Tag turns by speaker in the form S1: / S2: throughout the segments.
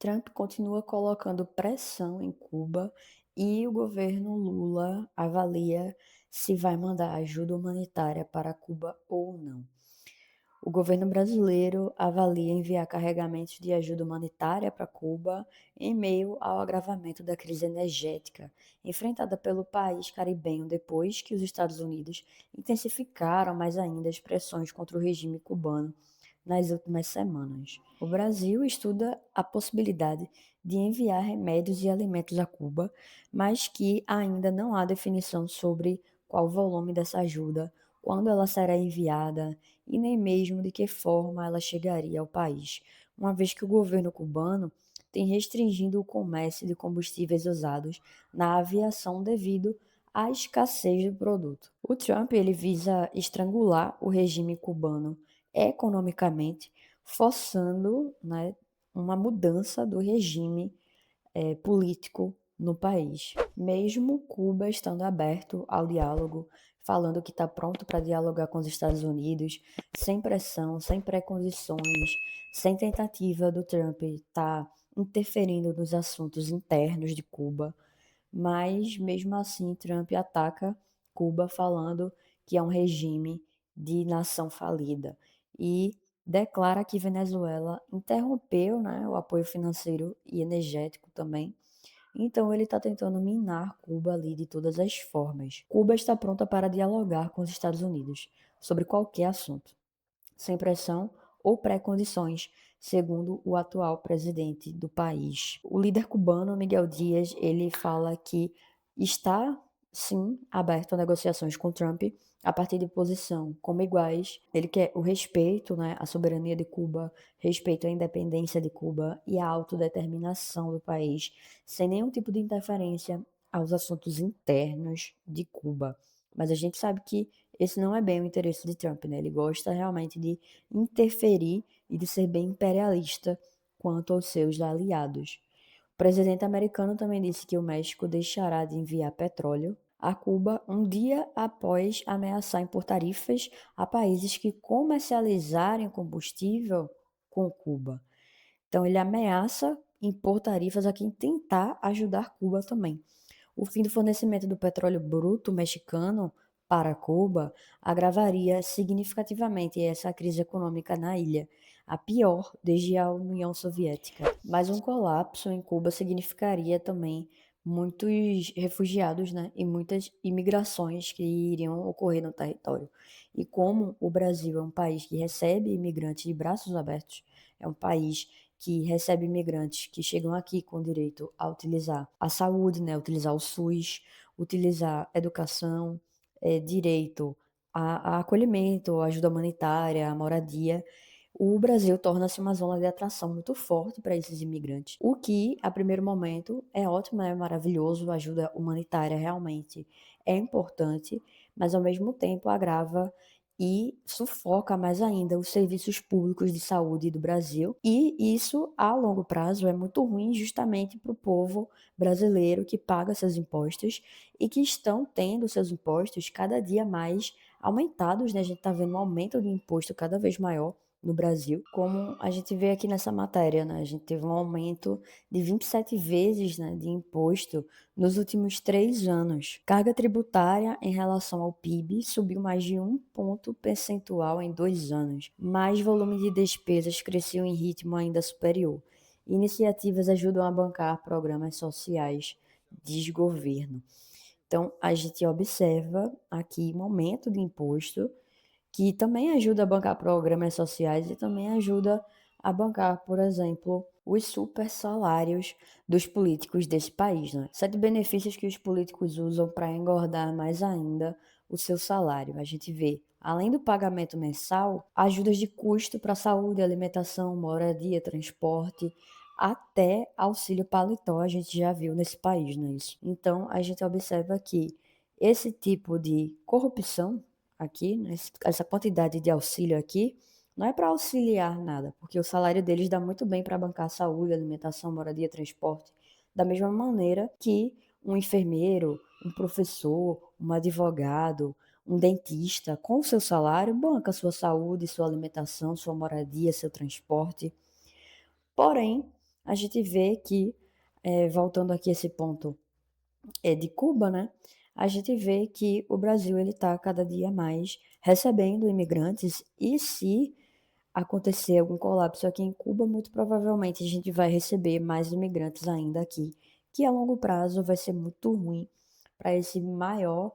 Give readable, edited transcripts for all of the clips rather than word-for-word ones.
S1: Trump continua colocando pressão em Cuba e o governo Lula avalia se vai mandar ajuda humanitária para Cuba ou não. O governo brasileiro avalia enviar carregamentos de ajuda humanitária para Cuba em meio ao agravamento da crise energética enfrentada pelo país caribenho depois que os Estados Unidos intensificaram mais ainda as pressões contra o regime cubano nas últimas semanas. O Brasil estuda a possibilidade de enviar remédios e alimentos a Cuba, mas que ainda não há definição sobre qual o volume dessa ajuda, quando ela será enviada e nem mesmo de que forma ela chegaria ao país, uma vez que o governo cubano tem restringido o comércio de combustíveis usados na aviação devido à escassez do produto. O Trump ele visa estrangular o regime cubano economicamente, forçando, né, uma mudança do regime político no país. Mesmo Cuba estando aberto ao diálogo, falando que está pronto para dialogar com os Estados Unidos, sem pressão, sem pré-condições, sem tentativa do Trump estar interferindo nos assuntos internos de Cuba, mas mesmo assim Trump ataca Cuba falando que é um regime de nação falida e declara que Venezuela interrompeu, né, o apoio financeiro e energético também. Então ele está tentando minar Cuba ali de todas as formas. Cuba está pronta para dialogar com os Estados Unidos sobre qualquer assunto, sem pressão ou pré-condições, segundo o atual presidente do país. O líder cubano, Miguel Dias, ele fala que está, sim, aberto a negociações com Trump a partir de posição como iguais. Ele quer o respeito, né, à soberania de Cuba, respeito à independência de Cuba e à autodeterminação do país, sem nenhum tipo de interferência aos assuntos internos de Cuba. Mas a gente sabe que esse não é bem o interesse de Trump, né? Ele gosta realmente de interferir e de ser bem imperialista quanto aos seus aliados. O presidente americano também disse que o México deixará de enviar petróleo a Cuba um dia após ameaçar impor tarifas a países que comercializarem combustível com Cuba. Então ele ameaça impor tarifas a quem tentar ajudar Cuba também. O fim do fornecimento do petróleo bruto mexicano para Cuba agravaria significativamente essa crise econômica na ilha, a pior desde a União Soviética. Mas um colapso em Cuba significaria também muitos refugiados, né, e muitas imigrações que iriam ocorrer no território. E como o Brasil é um país que recebe imigrantes de braços abertos, é um país que recebe imigrantes que chegam aqui com direito a utilizar a saúde, né, utilizar o SUS, utilizar educação, direito a acolhimento, a ajuda humanitária, a moradia. O Brasil torna-se uma zona de atração muito forte para esses imigrantes, o que, a primeiro momento, é ótimo, é maravilhoso, a ajuda humanitária realmente é importante, mas ao mesmo tempo agrava e sufoca mais ainda os serviços públicos de saúde do Brasil, e isso a longo prazo é muito ruim justamente para o povo brasileiro que paga seus impostos e que estão tendo seus impostos cada dia mais aumentados, né? A gente está vendo um aumento de imposto cada vez maior no Brasil, como a gente vê aqui nessa matéria, né? A gente teve um aumento de 27 vezes, né, de imposto nos últimos 3 anos. Carga tributária em relação ao PIB subiu mais de 1 ponto percentual em 2 anos. Mais volume de despesas cresceu em ritmo ainda superior. Iniciativas ajudam a bancar programas sociais, diz governo. Então, a gente observa aqui um aumento de imposto que também ajuda a bancar programas sociais e também ajuda a bancar, por exemplo, os super salários dos políticos desse país, né? 7 benefícios que os políticos usam para engordar mais ainda o seu salário. A gente vê, além do pagamento mensal, ajudas de custo para saúde, alimentação, moradia, transporte, até auxílio paletó a gente já viu nesse país, não é isso? Então, a gente observa que esse tipo de corrupção aqui, né, essa quantidade de auxílio aqui, não é para auxiliar nada, porque o salário deles dá muito bem para bancar saúde, alimentação, moradia, transporte, da mesma maneira que um enfermeiro, um professor, um advogado, um dentista, com o seu salário, banca sua saúde, sua alimentação, sua moradia, seu transporte. Porém, a gente vê que, voltando aqui a esse ponto de Cuba, né, a gente vê que o Brasil ele está cada dia mais recebendo imigrantes e se acontecer algum colapso aqui em Cuba, muito provavelmente a gente vai receber mais imigrantes ainda aqui, que a longo prazo vai ser muito ruim para esse maior,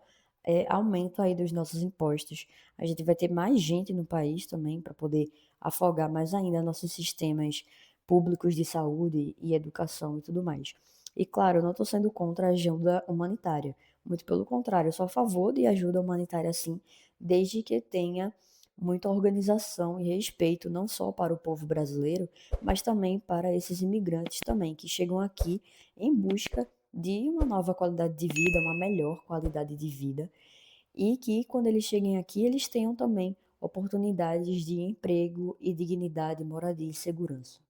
S1: aumento aí dos nossos impostos. A gente vai ter mais gente no país também para poder afogar mais ainda nossos sistemas públicos de saúde e educação e tudo mais. E claro, eu não estou sendo contra a ajuda humanitária, muito pelo contrário, eu sou a favor de ajuda humanitária sim, desde que tenha muita organização e respeito não só para o povo brasileiro, mas também para esses imigrantes também que chegam aqui em busca de uma nova qualidade de vida, uma melhor qualidade de vida, e que quando eles cheguem aqui, eles tenham também oportunidades de emprego e dignidade, moradia e segurança.